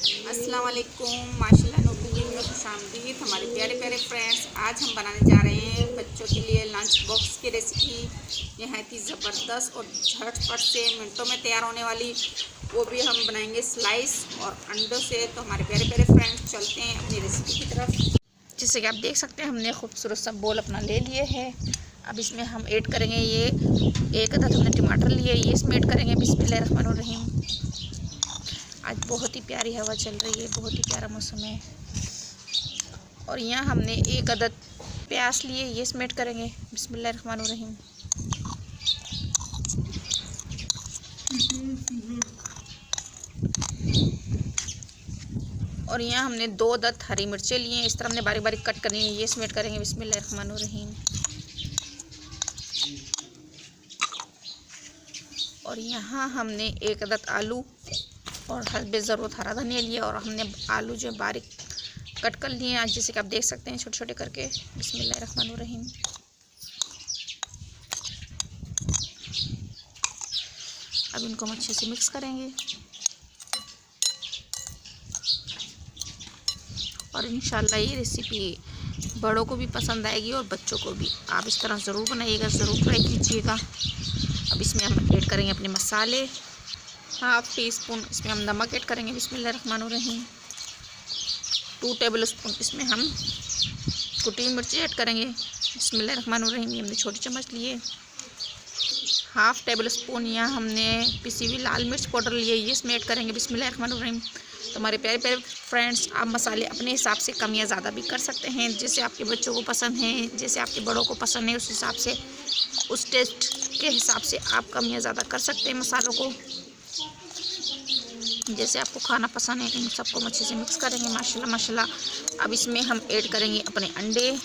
अस्सलाम वालेकुम, माशाल्लाह नूर कुकिंग में खुशामदीद हमारे प्यारे प्यारे फ्रेंड्स। आज हम बनाने जा रहे हैं बच्चों के लिए लंच बॉक्स की रेसिपी। यह है कि ज़बरदस्त और झटपट से मिनटों में तैयार होने वाली, वो भी हम बनाएंगे स्लाइस और अंडों से। तो हमारे प्यारे प्यारे फ्रेंड्स चलते हैं अपनी रेसिपी की तरफ। जैसे कि आप देख सकते हैं हमने खूबसूरत सा बोल अपना ले लिए है। अब इसमें हम ऐड करेंगे ये एक अदद हमने टमाटर लिए, ये इसमें ऐड करेंगे। बिस्मिल्लाहिर्रहमानिर्रहीम। आज बहुत ही प्यारी हवा चल रही है, बहुत ही प्यारा मौसम है। और यहाँ हमने एक अदद प्याज लिए, ये इसमें ऐड करेंगे। बिस्मिल्लाहिर्रहमानिर्रहीम। और यहाँ हमने 2 अदद हरी मिर्चें लिए हैं, इस तरह हमने बारीक बारीक कट करनी है, ये इसमें ऐड करेंगे। बिस्मिल्लाहिर्रहमानिर्रहीम। और यहाँ हमने एक अदद आलू और हस्बे ज़रूरत हरा धनिया लिया, और हमने आलू जो बारीक कट कर लिए आज, जैसे कि आप देख सकते हैं छोटे छोटे करके। बिस्मिल्लाहिर्रहमानिर्रहीम। अब इनको हम अच्छे से मिक्स करेंगे और इंशाल्लाह ये रेसिपी बड़ों को भी पसंद आएगी और बच्चों को भी। आप इस तरह ज़रूर बनाइएगा, ज़रूर ट्राई कीजिएगा। अब इसमें हम ऐड करेंगे अपने मसाले। 1/2 टीस्पून इसमें हम नमक ऐड करेंगे। बिस्मिल्लाहिर्रहमानिर्रहीम। 2 टेबल स्पून इसमें हम कुटी मिर्ची ऐड करेंगे। बिस्मिल्लाहिर्रहमानिर्रहीम। ये हमने छोटी चम्मच लिए। 1/2 टेबल स्पून यहाँ हमने पिसी हुई लाल मिर्च पाउडर लिए, ये इसमें ऐड करेंगे। बिस्मिल्लाहिर्रहमानिर्रहीम। तो हमारे प्यारे प्यारे फ्रेंड्स, आप मसाले अपने हिसाब से कम या ज़्यादा भी कर सकते हैं, जैसे आपके बच्चों को पसंद है, जैसे आपके बड़ों को पसंद है, उस हिसाब से, उस टेस्ट के हिसाब से आप कम या ज़्यादा कर सकते हैं मसालों को, जैसे आपको खाना पसंद है। इन सबको हम अच्छे से मिक्स करेंगे माशाल्लाह माशाल्लाह। अब इसमें हम ऐड करेंगे अपने अंडे।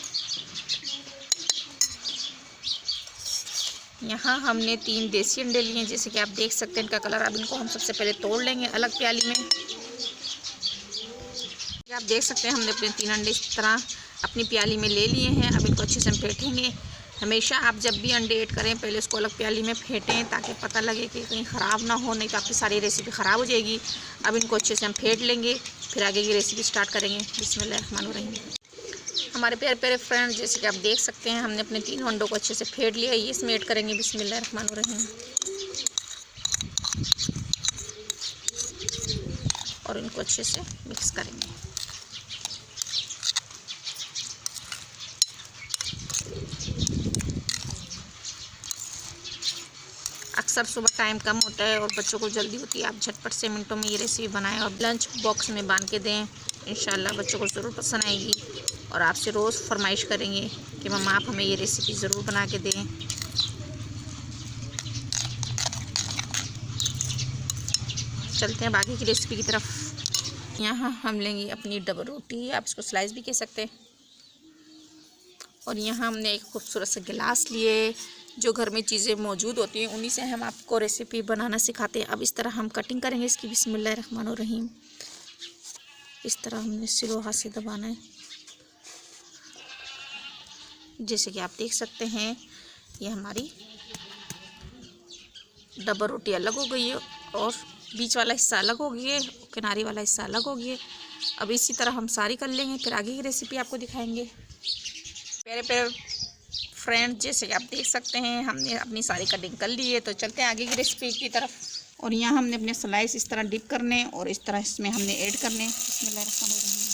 यहाँ हमने 3 देसी अंडे लिए हैं, जैसे कि आप देख सकते हैं इनका कलर। अब इनको हम सबसे पहले तोड़ लेंगे अलग प्याली में। आप देख सकते हैं हमने अपने 3 अंडे इस तरह अपनी प्याली में ले लिए हैं। अब इनको अच्छे से हम फेंटेंगे। हमेशा आप जब भी अंडे ऐड करें पहले उसको अलग प्याली में फेंटें, ताकि पता लगे कि कहीं ख़राब ना हो, नहीं तो आपकी सारी रेसिपी ख़राब हो जाएगी। अब इनको अच्छे से हम फेंट लेंगे, फिर आगे की रेसिपी स्टार्ट करेंगे। बिस्मिल्लाहिर्रहमानिर्रहीम। हमारे प्यारे प्यारे फ्रेंड्स, जैसे कि आप देख सकते हैं हमने अपने 3 अंडों को अच्छे से फेंट लिया, ये इसमें ऐड करेंगे। बिस्मिल्लाहिर्रहमानिर्रहीम। और इनको अच्छे से मिक्स करेंगे। अक्सर सुबह टाइम कम होता है और बच्चों को जल्दी होती है, आप झटपट से मिनटों में ये रेसिपी बनाएं और लंच बॉक्स में बांध के दें। इंशाल्लाह बच्चों को ज़रूर पसंद आएगी और आपसे रोज़ फरमाइश करेंगे कि मम्मा आप हमें ये रेसिपी ज़रूर बना के दें। चलते हैं बाकी की रेसिपी की तरफ। यहाँ हम लेंगे अपनी डबल रोटी, आप इसको स्लाइस भी कह सकते हैं। और यहाँ हमने एक खूबसूरत सा गिलास लिए, जो घर में चीज़ें मौजूद होती हैं उन्हीं से हम आपको रेसिपी बनाना सिखाते हैं। अब इस तरह हम कटिंग करेंगे इसकी। बिस्मिल्लाहिर्रहमानिर्रहीम। इस तरह हमने सिरों हाथ से दबाना है। जैसे कि आप देख सकते हैं ये हमारी डबल रोटी अलग हो गई है और बीच वाला हिस्सा अलग हो गया है, किनारे वाला हिस्सा अलग हो गया है। अब इसी तरह हम सारी कर लेंगे, फिर आगे की रेसिपी आपको दिखाएंगे। प्यारे प्यारे फ्रेंड, जैसे कि आप देख सकते हैं हमने अपनी सारी कटिंग कर ली है, तो चलते हैं आगे की रेसिपी की तरफ। और यहाँ हमने अपने स्लाइस इस तरह डिप करने और इस तरह इसमें हमने ऐड करने। बिस्मिल्लाहिर्रहमानिर्रहीम।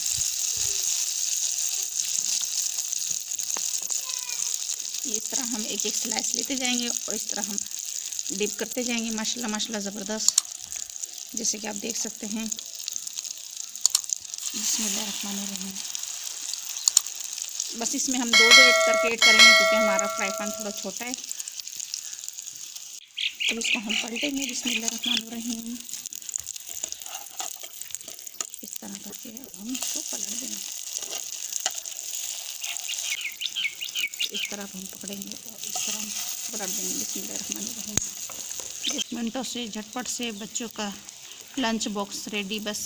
इस तरह हम एक एक स्लाइस लेते जाएंगे और इस तरह हम डिप करते जाएंगे। माशाल्लाह माशाल्लाह ज़बरदस्त, जैसे कि आप देख सकते हैं। बिस्मिल्लाहिर्रहमानिर्रहीम। बस इसमें हम 2 ऐड करेंगे, क्योंकि हमारा फ्राई पैन थोड़ा छोटा है। तो इसको हम पलटेंगे। बिस्मिल्लाहिर्रहमानिर्रहीम। इस तरह करके हम इसको पलट देंगे। इस तरह हम पकड़ेंगे और इस तरह हम पलट देंगे। बिस्मिल्लाहिर्रहमानिर्रहीम। 10 मिनटों से झटपट से बच्चों का लंच बॉक्स रेडी। बस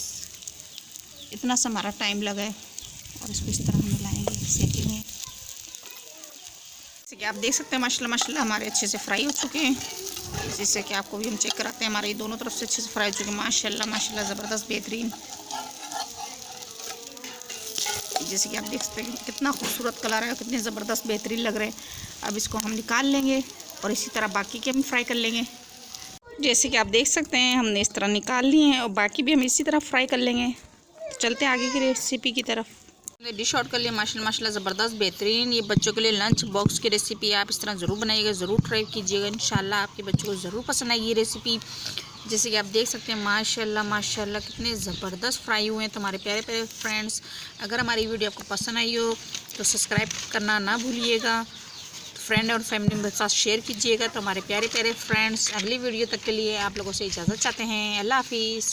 इतना सा हमारा टाइम लगा है। और इसको इस तरह हम मिलाएंगे, सेकेंगे। जैसे कि आप देख सकते हैं माशाल्लाह माशाल्लाह हमारे अच्छे से फ्राई हो चुके हैं। जिससे कि आपको भी हम चेक कराते हैं, हमारे दोनों तरफ से अच्छे से फ्राई हो चुके हैं। माशाल्लाह माशाल्लाह ज़बरदस्त बेहतरीन। जैसे कि आप देख सकते हैं कितना खूबसूरत कलर है, कितने ज़बरदस्त बेहतरीन लग रहे हैं। अब इसको हम निकाल लेंगे और इसी तरह बाकी के हम फ्राई कर लेंगे। जैसे कि आप देख सकते हैं हमने इस तरह निकाल लिए हैं और बाकी भी हम इसी तरह फ्राई कर लेंगे। तो चलते हैं आगे की रेसिपी की तरफ। डिश आउट कर लिया माशाल्लाह ज़बरदस्त बेहतरीन। ये बच्चों के लिए लंच बॉक्स की रेसिपी आप इस तरह ज़रूर बनाइएगा, ज़रूर ट्राई कीजिएगा। इंशाल्लाह आपके बच्चों को ज़रूर पसंद आएगी ये रेसिपी। जैसे कि आप देख सकते हैं माशाल्लाह कितने ज़बरदस्त फ्राई हुए हैं तो हमारे प्यारे प्यारे फ्रेंड्स। अगर हमारी वीडियो आपको पसंद आई हो तो सब्सक्राइब करना ना भूलिएगा, फ्रेंड और फैमिली के साथ शेयर कीजिएगा। तो हमारे प्यारे प्यारे फ्रेंड्स, अगली वीडियो तक के लिए आप लोगों से इजाज़त चाहते हैं। अल्लाह हाफिज़।